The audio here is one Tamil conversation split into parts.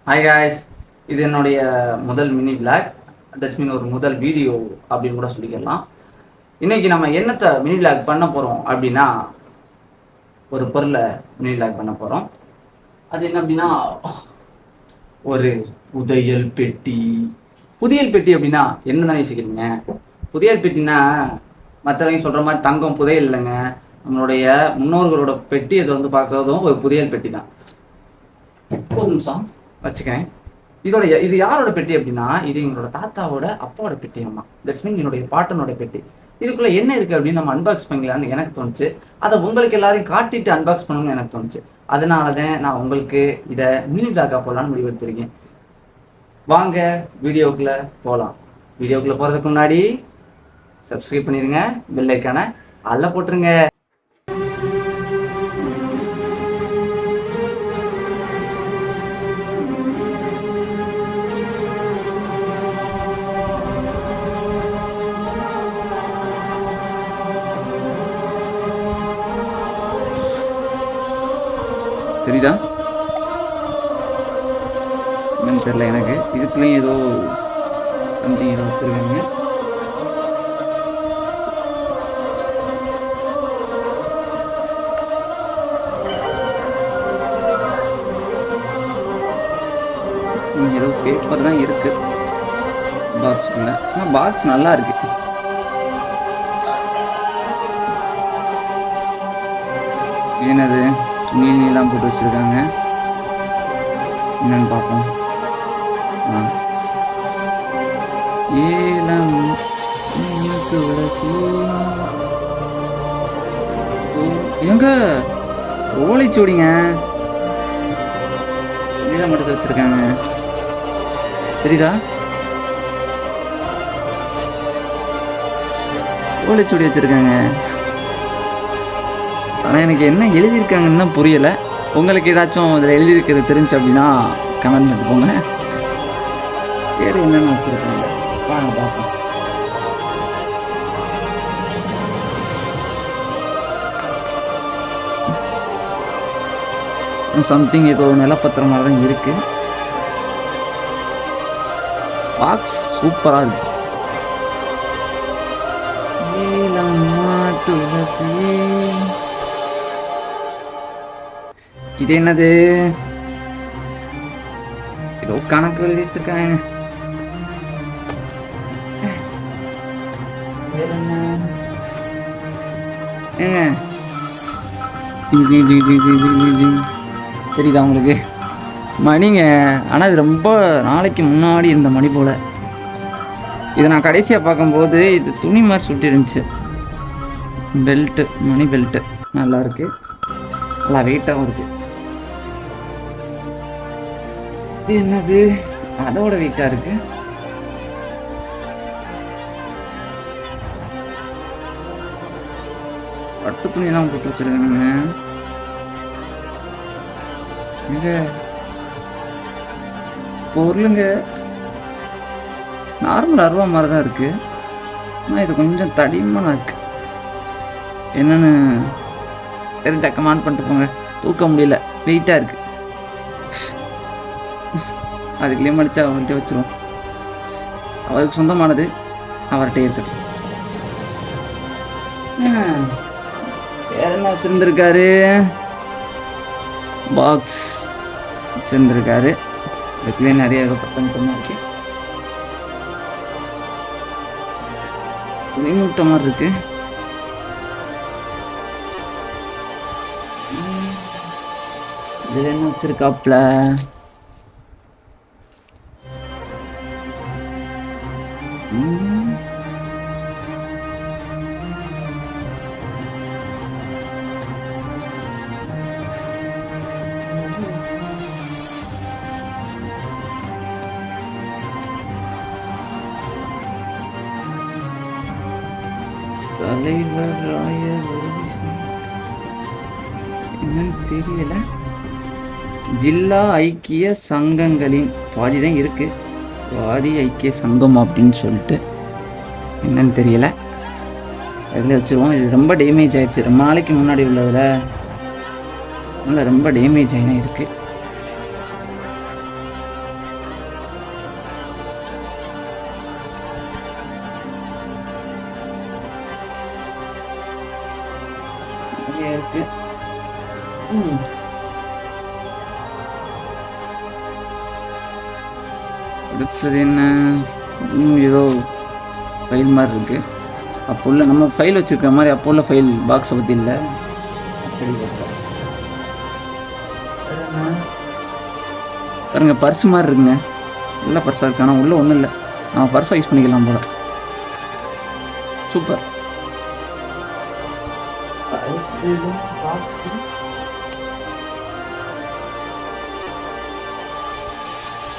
ஹாய் காய்ஸ், இது என்னுடைய முதல் மினி விளாக். தட்ஸ் மீன் ஒரு முதல் வீடியோ அப்படின்னு கூட சொல்லிக்கலாம். இன்னைக்கு நம்ம என்னத்தை மினி விளாக் பண்ண போகிறோம் அப்படின்னா, ஒரு பொருளை மினி விளாக் பண்ண போகிறோம். அது என்ன அப்படின்னா, ஒரு புதையல் பெட்டி. புதையல் பெட்டி அப்படின்னா என்ன தானே யோசிக்கிறீங்க? புதையல் பெட்டினா மற்றவங்க சொல்கிற மாதிரி தங்கம் புதையல் இல்லைங்க. நம்மளுடைய முன்னோர்களோட பெட்டி அது வந்து பார்க்கறதும் ஒரு புதையல் பெட்டி தான். ஒரு நிமிஷம் வச்சுக்கேன். இது யாரோட பெட்டி அப்படின்னா, இது எங்களோட தாத்தாவோட அப்பாவோட பெட்டி. அம்மா தட்ஸ் மீன் என்னுடைய பாட்டனோட பெட்டி. இதுக்குள்ள என்ன இருக்கு அப்படின்னு நம்ம அன்பாக்ஸ் பண்ணலான்னு எனக்கு தோணுச்சு. அதை உங்களுக்கு எல்லாரையும் காட்டிட்டு அன்பாக்ஸ் பண்ணணும்னு எனக்கு தோணுச்சு. அதனாலதான் நான் உங்களுக்கு இதை மினி விளாக்கா போடலான்னு முடிவெடுத்திருக்கேன். வாங்க வீடியோக்குள்ள போகலாம். வீடியோக்குள்ள போறதுக்கு முன்னாடி சப்ஸ்கிரைப் பண்ணிருங்க, பெல் ஐக்கானை ஆல்ல போட்டுருங்க. தெரியுதா? என்னன்னு தெரியல எனக்கு. இதுக்குள்ளேயும் ஏதோ சம்திங் ஏதோ வச்சுருக்காங்க. ஏதோ பேப்பர் தான் இருக்கு பாக்ஸுக்குள்ள. ஆனால் பாக்ஸ் நல்லா இருக்கு. என்னது நீலாம் போட்டு வச்சிருக்காங்க, என்னன்னு பார்ப்போம். ஏலம் துளசி எங்க ஓலைச்சூடிங்க நீலாம் மட்டும் வச்சிருக்காங்க. தெரியுதா? ஓலைச்சூடி வச்சிருக்காங்க. ஆனால் எனக்கு என்ன எழுதியிருக்காங்கன்னு தான் புரியலை. உங்களுக்கு ஏதாச்சும் இதில் எழுதியிருக்கிறது தெரிஞ்சு அப்படின்னா கமெண்ட் பண்ணி போங்க. வேறு என்னென்ன வச்சுருக்காங்க வாங்க பார்ப்போம். சம்திங் ஏதோ நிலப்பத்திரம் மாதிரி தான் இருக்குது. பாக்ஸ் சூப்பராக இருக்கு. துளசி இது என்னது? ஏதோ கணக்கு எழுதி வச்சிருக்காங்க. ஏங்க தெரியுதா உங்களுக்கு? மணிங்க. ஆனால் இது ரொம்ப நாளைக்கு முன்னாடி இருந்த மணி போல். இதை நான் கடைசியாக பார்க்கும்போது இது துணி மாதிரி சுட்டி இருந்துச்சு. பெல்ட்டு, மணி பெல்ட்டு நல்லா இருக்கு, நல்லா வெயிட்டாகவும் இருக்கு. இது என்னது? அதோட வெயிட்டாக இருக்கு. பட்டு துணியெல்லாம் போட்டு வச்சிருக்காங்க. எங்க பொருளுங்க நார்மல் அருவா மாதிரி தான் இருக்கு. ஆனால் இது கொஞ்சம் தடிமனாக இருக்கு. என்னன்னு தெரிஞ்ச கமெண்ட் பண்ணிட்டு போங்க. தூக்க முடியல, வெயிட்டாக இருக்கு. அதுக்குள்ளே மடிச்சு அவர்கிட்ட வச்சிருவோம். அவருக்கு சொந்தமானது அவர்கிட்ட இருக்குது. வேற என்ன வச்சிருந்துருக்காரு? பாக்ஸ் வச்சிருந்துருக்காரு. அதுக்குள்ளே நிறைய பட்டம் இருக்கு. துணி மூட்டை மாதிரி இருக்கு. இதுல என்ன வச்சிருக்காப்ல? தலைவர் என்னன்னு தெரியல. ஜில்லா ஐக்கிய சங்கங்களின் பாதி தான் இருக்கு. பாதி ஐக்கிய சங்கம் அப்படின்னு சொல்லிட்டு என்னன்னு தெரியல. அதில் வச்சுருவோம். இது ரொம்ப டேமேஜ் ஆயிடுச்சு. ரொம்ப நாளைக்கு முன்னாடி உள்ளதில் நல்லா ரொம்ப டேமேஜ் ஆகினா இருக்குது. அடுத்தது என்ன? ஏதோ ஃபைல் மாதிரி இருக்கு. அப்போ உள்ள நம்ம ஃபைல் வச்சிருக்கிற மாதிரி அப்போ உள்ள ஃபைல் பாக்ஸை பற்றி இல்லை. பாருங்க, பர்ஸ் மாதிரி இருக்குங்க. உள்ள பர்ஸாக இருக்கு, ஆனால் உள்ள ஒன்றும் இல்லை. நம்ம பர்ஸை யூஸ் பண்ணிக்கலாம் போல. சூப்பர்.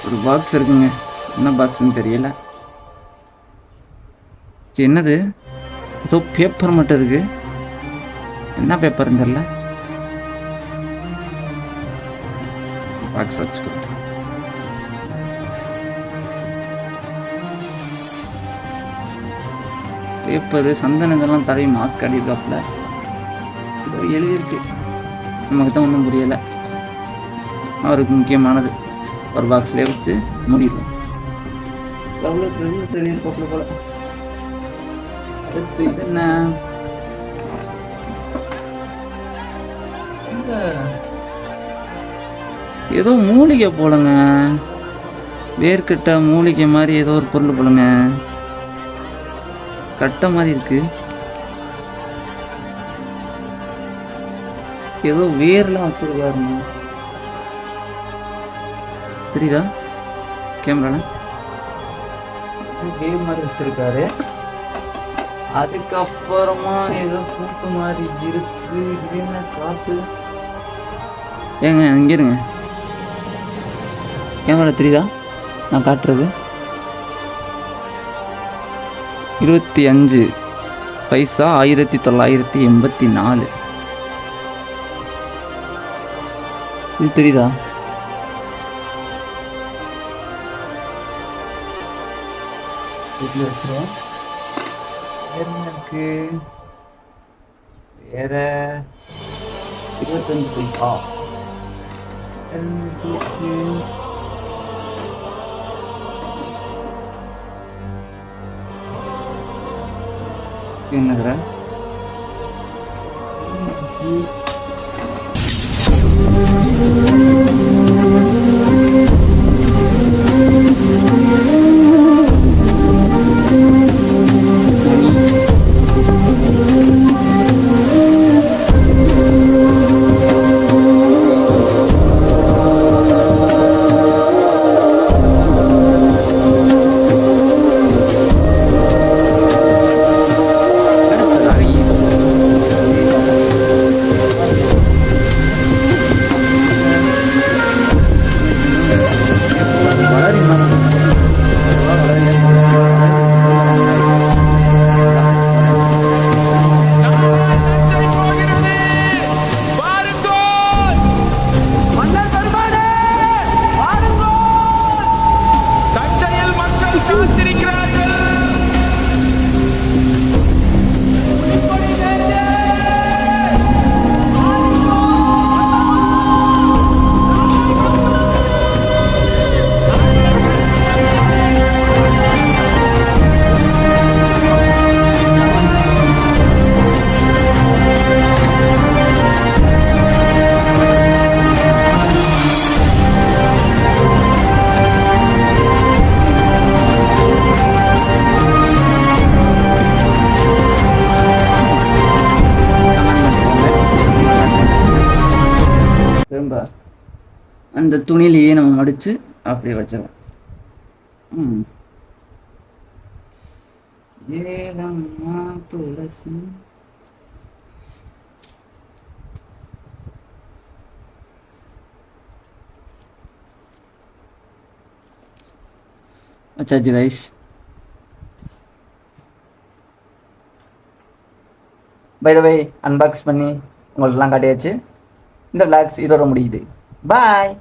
ஒரு பாக்ஸ் இருக்குங்க. என்ன பாக்ஸ்ன்னு தெரியல. என்னது? ஏதோ பேப்பர் மட்டும் இருக்கு. என்ன பேப்பர்னு தெரியல. பாக்ஸ் வச்சுக்கோ. பேப்பரு சந்தன இதெல்லாம் தடவி மாஸ்க் அடிக்காப்புல ஏதோ எழுதியிருக்கு. நமக்கு தான் ஒன்றும் புரியலை. அவருக்கு முக்கியமானது ஒரு பாக்ஸ்லேயே வச்சு முடியும். போல அடுத்து இது என்ன? ஏதோ மூலிகை போலங்க. வேர்க்கட்டை மூலிகை மாதிரி ஏதோ ஒரு பொருள் போலங்க. கட்டை மாதிரி இருக்கு. ஏதோ வேர்லாம் வச்சிருக்காருங்க. தெரியுதா கேமரால? வேர் மாதிரி வச்சிருக்காரு. அதுக்கப்புறமா ஏதோ பூட்டு மாதிரி இருக்கு. இது என்ன காசு? ஏங்க இங்க இருங்க. கேமரா தெரியுதா? நான் காட்டுறது 25 பைசா 1984. இது தெரியுதா? வீட்டில் வச்சுருவோம். வேற இருக்கு. வேற 25 பைசா. என்னதுடா? திரும்ப அந்த துணியிலேயே நம்ம மடித்து அப்படியே வச்சிடலாம். ஏலம்மா துளசி. வச்சாச்சு guys. By the way unbox பண்ணி உங்கள்ட்டலாம் காட்டியாச்சு. இந்த விளாக்ஸ் இதோட முடியுது. பாய்.